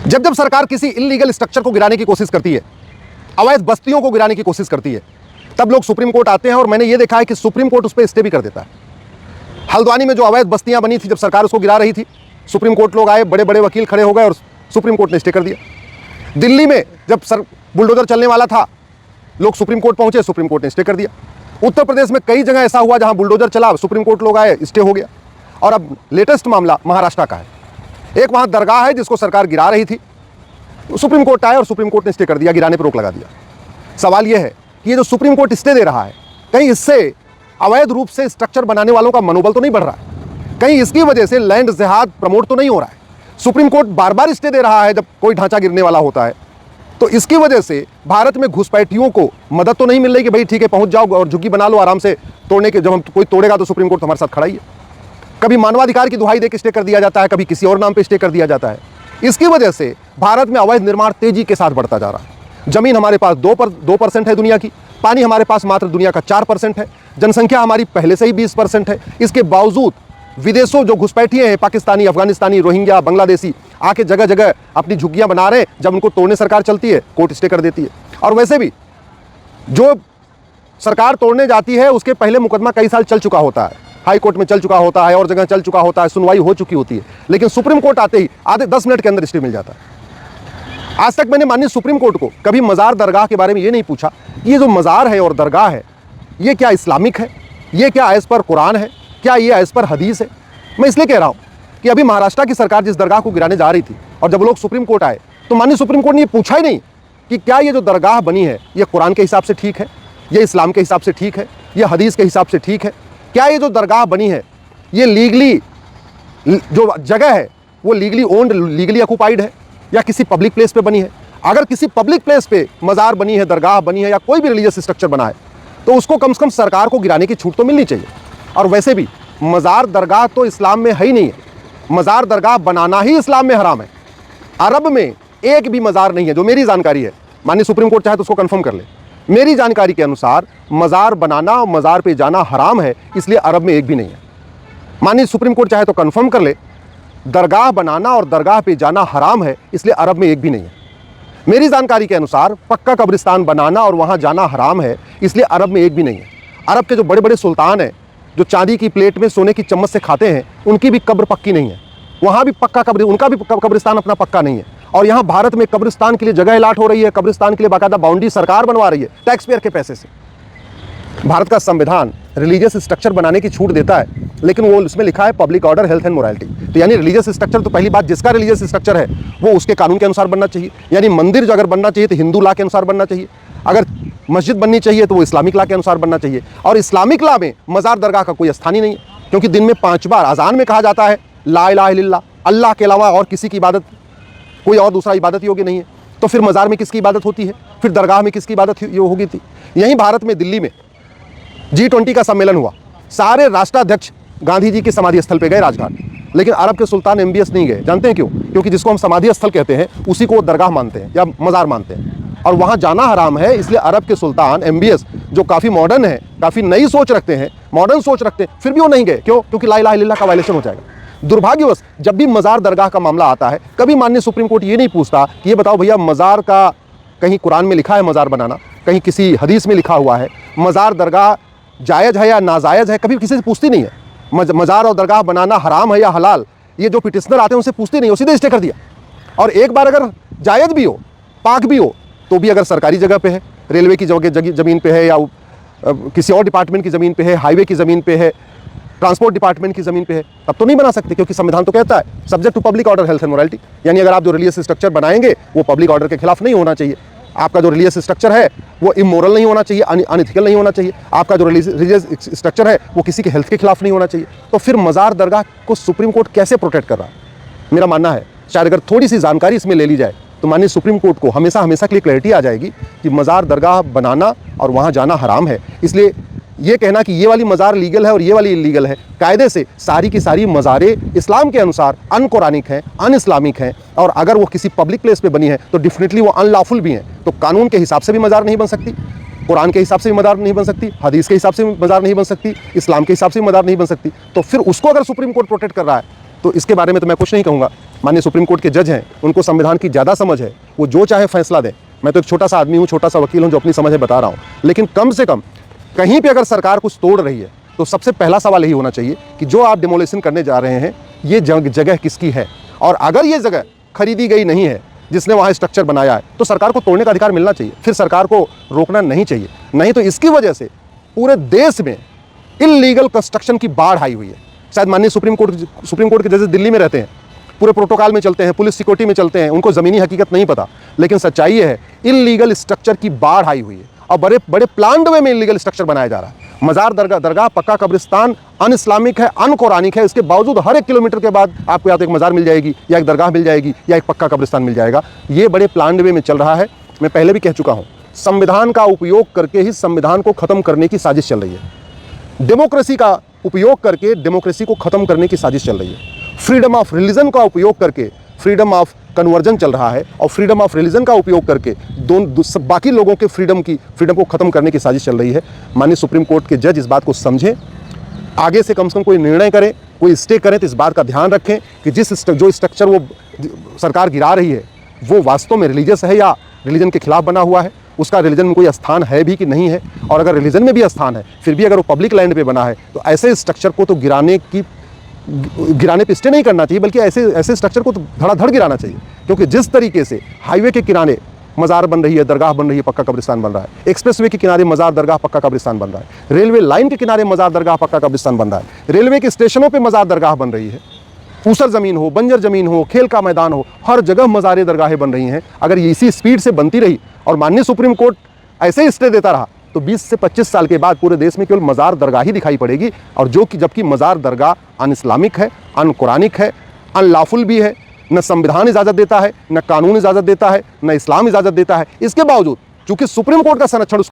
जब जब सरकार किसी इल्लीगल स्ट्रक्चर को गिराने की कोशिश करती है, अवैध बस्तियों को गिराने की कोशिश करती है, तब लोग सुप्रीम कोर्ट आते हैं और मैंने ये देखा है कि सुप्रीम कोर्ट उस पर स्टे भी कर देता है। हल्द्वानी में जो अवैध बस्तियां बनी थी, जब सरकार उसको गिरा रही थी, सुप्रीम कोर्ट लोग आए, बड़े बड़े वकील खड़े हो गए और सुप्रीम कोर्ट ने स्टे कर दिया। दिल्ली में जब बुलडोजर चलने वाला था, लोग सुप्रीम कोर्ट पहुंचे, सुप्रीम कोर्ट ने स्टे कर दिया। उत्तर प्रदेश में कई जगह ऐसा हुआ जहां बुलडोजर चला, सुप्रीम कोर्ट लोग आए, स्टे हो गया। और अब लेटेस्ट मामला महाराष्ट्र का है। एक वहां दरगाह है जिसको सरकार गिरा रही थी, सुप्रीम कोर्ट आया और सुप्रीम कोर्ट ने स्टे कर दिया, गिराने पर रोक लगा दिया। सवाल यह है कि ये जो सुप्रीम कोर्ट स्टे दे रहा है, कहीं इससे अवैध रूप से स्ट्रक्चर बनाने वालों का मनोबल तो नहीं बढ़ रहा है? कहीं इसकी वजह से लैंड जिहाद प्रमोट तो नहीं हो रहा है? सुप्रीम कोर्ट बार बार स्टे दे रहा है जब कोई ढांचा गिरने वाला होता है, तो इसकी वजह से भारत में घुसपैठियों को मदद तो नहीं मिल रही कि भाई ठीक है पहुंच जाओ और झुग्गी बना लो आराम से, तोड़ने के जब हम कोई तोड़ेगा तो सुप्रीम कोर्ट तो हमारे साथ खड़ा ही है। कभी मानवाधिकार की दुहाई देकर स्टे कर दिया जाता है, कभी किसी और नाम पे स्टे कर दिया जाता है। इसकी वजह से भारत में अवैध निर्माण तेजी के साथ बढ़ता जा रहा है। जमीन हमारे पास 2% है दुनिया की, पानी हमारे पास मात्र दुनिया का 4% है, जनसंख्या हमारी पहले से ही 20% है। इसके बावजूद विदेशों जो घुसपैठिए हैं, पाकिस्तानी, अफगानिस्तानी, रोहिंग्या, बांग्लादेशी, आके जगह जगह अपनी झुग्गियां बना रहे हैं। जब उनको तोड़ने सरकार चलती है, कोर्ट स्टे कर देती है। और वैसे भी जो सरकार तोड़ने जाती है उसके पहले मुकदमा कई साल चल चुका होता है, हाई कोर्ट में चल चुका होता है और जगह चल चुका होता है, सुनवाई हो चुकी होती है, लेकिन सुप्रीम कोर्ट आते ही आधे 10 मिनट के अंदर स्टे मिल जाता है। आज तक मैंने माननीय सुप्रीम कोर्ट को कभी मज़ार दरगाह के बारे में ये नहीं पूछा, ये जो मज़ार है और दरगाह है, ये क्या इस्लामिक है, ये क्या एज़ पर कुरान है, क्या ये एज़ पर हदीस है? मैं इसलिए कह रहा हूँ कि अभी महाराष्ट्र की सरकार जिस दरगाह को गिराने जा रही थी और जब लोग सुप्रीम कोर्ट आए तो माननीय सुप्रीम कोर्ट ने ये पूछा ही नहीं कि क्या ये जो दरगाह बनी है ये कुरान के हिसाब से ठीक है, ये इस्लाम के हिसाब से ठीक है, ये हदीस के हिसाब से ठीक है? क्या ये जो दरगाह बनी है ये लीगली, जो जगह है वो लीगली ओन्ड, लीगली ऑक्युपाइड है या किसी पब्लिक प्लेस पे बनी है? अगर किसी पब्लिक प्लेस पे मज़ार बनी है, दरगाह बनी है या कोई भी रिलीजियस स्ट्रक्चर बना है तो उसको कम से कम सरकार को गिराने की छूट तो मिलनी चाहिए। और वैसे भी मज़ार दरगाह तो इस्लाम में है ही नहीं है, मज़ार दरगाह बनाना ही इस्लाम में हराम है। अरब में एक भी मज़ार नहीं है, जो मेरी जानकारी है, माननीय सुप्रीम कोर्ट चाहे तो उसको कंफर्म कर ले। मेरी जानकारी के अनुसार मज़ार बनाना और मज़ार पे जाना हराम है, इसलिए अरब में एक भी नहीं है। माननीय सुप्रीम कोर्ट चाहे तो कंफर्म कर ले, दरगाह बनाना और दरगाह पे जाना हराम है, इसलिए अरब में एक भी नहीं है। मेरी जानकारी के अनुसार पक्का कब्रिस्तान बनाना और वहाँ जाना हराम है, इसलिए अरब में एक भी नहीं है। अरब के जो बड़े बड़े सुल्तान हैं जो चांदी की प्लेट में सोने की चम्मच से खाते हैं, उनकी भी कब्र पक्की नहीं है, वहाँ भी पक्का कब्र, उनका भी कब्रिस्तान अपना पक्का नहीं है। और यहाँ भारत में कब्रिस्तान के लिए जगह अलाट हो रही है, कब्रिस्तान के लिए बाकायदा बाउंड्री सरकार बनवा रही है टैक्स पेयर के पैसे से। भारत का संविधान रिलीजियस स्ट्रक्चर बनाने की छूट देता है, लेकिन वो उसमें लिखा है public order, health and morality. तो यानी रिलीजियस स्ट्रक्चर, तो पहली बात जिसका रिलीजियस स्ट्रक्चर है वो उसके कानून के अनुसार बनना चाहिए। यानी मंदिर जो अगर बनना चाहिए तो हिंदू लॉ के अनुसार बनना चाहिए, अगर मस्जिद बननी चाहिए तो वो इस्लामिक लॉ के अनुसार बनना चाहिए। और इस्लामिक लॉ में मज़ार दरगाह का कोई स्थान ही नहीं है, क्योंकि दिन में 5 बार अजान में कहा जाता है ला इलाहा इल्लल्लाह, अल्लाह के अलावा और किसी की इबादत, कोई और दूसरा इबादत योग्य नहीं है। तो फिर मज़ार में किसकी इबादत होती है, फिर दरगाह में किसकी इबादत होगी थी? यहीं भारत में दिल्ली में G20 का सम्मेलन हुआ, सारे राष्ट्राध्यक्ष गांधी जी के समाधि स्थल पे गए राजघाट, लेकिन अरब के सुल्तान MBS नहीं गए। जानते हैं क्यों? क्योंकि जिसको हम समाधि स्थल कहते हैं उसी को वो दरगाह मानते हैं या मज़ार मानते हैं, और वहाँ जाना हराम है। इसलिए अरब के सुल्तान MBS जो काफ़ी मॉडर्न है, काफ़ी नई सोच रखते हैं, मॉडर्न सोच रखते हैं, फिर भी वो नहीं गए। क्यों? क्योंकि ला इलाहा इल्लल्लाह का वायलेशन हो जाएगा। दुर्भाग्यवश जब भी मज़ार दरगाह का मामला आता है, कभी माननीय सुप्रीम कोर्ट ये नहीं पूछता कि ये बताओ भैया मज़ार का कहीं कुरान में लिखा है मज़ार बनाना, कहीं किसी हदीस में लिखा हुआ है मज़ार दरगाह जायज़ है या नाजायज़ है? कभी किसी से पूछती नहीं है। मज़ार और दरगाह बनाना हराम है या हलाल, ये जो पिटिशनर आते हैं उनसे पूछते नहीं, सीधे स्टे कर दिया। और एक बार अगर जायज़ भी हो, पाक भी हो, तो भी अगर सरकारी जगह पे है, रेलवे की ज़मीन पे है या किसी और डिपार्टमेंट की ज़मीन पे है, हाईवे की ज़मीन पे है, ट्रांसपोर्ट डिपार्टमेंट की ज़मीन पे है, तब तो नहीं बना सकते, क्योंकि संविधान तो कहता है subject to public order, health and morality. यानी अगर आप जो रिलीजियस स्ट्रक्चर बनाएंगे वो पब्लिक ऑर्डर के खिलाफ नहीं होना चाहिए, आपका जो रिलीजियस स्ट्रक्चर है वो इमोरल नहीं होना चाहिए, अनइथिकल नहीं होना चाहिए, आपका जो रिलीजियस स्ट्रक्चर है वो किसी के हेल्थ के खिलाफ नहीं होना चाहिए। तो फिर मज़ार दरगाह को सुप्रीम कोर्ट कैसे प्रोटेक्ट कर रहा है? मेरा मानना है शायद अगर थोड़ी सी जानकारी इसमें ले ली जाए तो माननीय सुप्रीम कोर्ट को हमेशा के लिए क्लैरिटी आ जाएगी कि मज़ार दरगाह बनाना और वहाँ जाना हराम है। इसलिए ये कहना कि ये वाली मज़ार लीगल है और ये वाली इलीगल है, कायदे से सारी की सारी मज़ारें इस्लाम के अनुसार अनकुरानिक हैं, अन इस्लामिक हैं, और अगर वो किसी पब्लिक प्लेस पे बनी है तो डेफिनेटली वो अनलॉफुल भी हैं। तो कानून के हिसाब से भी मज़ार नहीं बन सकती, कुरान के हिसाब से भी मज़ार नहीं बन सकती, हदीस के हिसाब से भी मज़ार नहीं बन सकती, इस्लाम के हिसाब से भी मज़ार नहीं बन सकती। तो फिर उसको अगर सुप्रीम कोर्ट प्रोटेक्ट कर रहा है तो इसके बारे में तो मैं कुछ नहीं कहूँगा। माननीय सुप्रीम कोर्ट के जज हैं, उनको संविधान की ज़्यादा समझ है, वो जो चाहे फैसला दें। मैं तो एक छोटा सा आदमी हूँ, छोटा सा वकील हूँ, जो अपनी समझ है बता रहा हूँ। लेकिन कम से कम कहीं पे अगर सरकार कुछ तोड़ रही है तो सबसे पहला सवाल यही होना चाहिए कि जो आप डिमोलिशन करने जा रहे हैं ये जगह किसकी है, और अगर ये जगह खरीदी गई नहीं है, जिसने वहाँ स्ट्रक्चर बनाया है, तो सरकार को तोड़ने का अधिकार मिलना चाहिए, फिर सरकार को रोकना नहीं चाहिए। नहीं तो इसकी वजह से पूरे देश में इल्लीगल कंस्ट्रक्शन की बाढ़ आई हुई है। शायद माननीय सुप्रीम कोर्ट के जजेस दिल्ली में रहते हैं, पूरे प्रोटोकॉल में चलते हैं, पुलिस सिक्योरिटी में चलते हैं, उनको ज़मीनी हकीकत नहीं पता। लेकिन सच्चाई ये है, इल्लीगल स्ट्रक्चर की बाढ़ आई हुई है और बड़े बड़े प्लान्ड वे में इल्लीगल स्ट्रक्चर बनाया जा रहा है। मज़ार दरगाह पक्का कब्रिस्तान अन इस्लामिक है, अन कुरानिक है। इसके बावजूद हर एक किलोमीटर के बाद आपको या तो एक मज़ार मिल जाएगी, या एक दरगाह मिल जाएगी, या एक पक्का कब्रिस्तान मिल जाएगा। ये बड़े प्लान्ड वे में चल रहा है। मैं पहले भी कह चुका हूँ, संविधान का उपयोग करके ही संविधान को ख़त्म करने की साजिश चल रही है। डेमोक्रेसी का उपयोग करके डेमोक्रेसी को ख़त्म करने की साजिश चल रही है। फ्रीडम ऑफ रिलीजन का उपयोग करके फ्रीडम ऑफ कन्वर्जन चल रहा है, और फ्रीडम ऑफ रिलीजन का उपयोग करके बाकी लोगों के फ्रीडम को ख़त्म करने की साजिश चल रही है। माननीय सुप्रीम कोर्ट के जज इस बात को समझें, आगे से कम कोई निर्णय करें, कोई स्टे करें तो इस बात का ध्यान रखें कि जो स्ट्रक्चर वो सरकार गिरा रही है वो वास्तव में रिलीजियस है या रिलीजन के खिलाफ बना हुआ है, उसका रिलीजन में कोई स्थान है भी कि नहीं है। और अगर रिलीजन में भी स्थान है, फिर भी अगर वो पब्लिक लैंड पे बना है, तो ऐसे स्ट्रक्चर को तो गिराने पे स्टे नहीं करना चाहिए, बल्कि ऐसे स्ट्रक्चर को तो धड़ाधड़ गिराना चाहिए। क्योंकि जिस तरीके से हाईवे के किनारे मज़ार बन रही है, दरगाह बन रही है, पक्का कब्रिस्तान बन रहा है, एक्सप्रेसवे के किनारे मज़ार दरगाह पक्का कब्रिस्तान बन रहा है, रेलवे लाइन के किनारे मज़ार दरगाह पक्का कब्रिस्तान बन रहा है, रेलवे के स्टेशनों पर मज़ार दरगाह बन रही है, ऊसर ज़मीन हो, बंजर ज़मीन हो, खेल का मैदान हो, हर जगह मज़ार दरगाहें बन रही हैं। अगर ये इसी स्पीड से बनती रही और माननीय सुप्रीम कोर्ट ऐसे ही स्टे देता रहा, तो 20 से 25 साल के बाद पूरे देश में केवल मज़ार दरगाह ही दिखाई पड़ेगी। और जबकि मज़ार दरगाह अन इस्लामिक है, अन कुरानिक है, अनलॉफुल भी है, न संविधान इजाज़त देता है, न कानून इजाज़त देता है, न इस्लाम इजाज़त देता है। इसके बावजूद चूंकि सुप्रीम कोर्ट का संरक्षण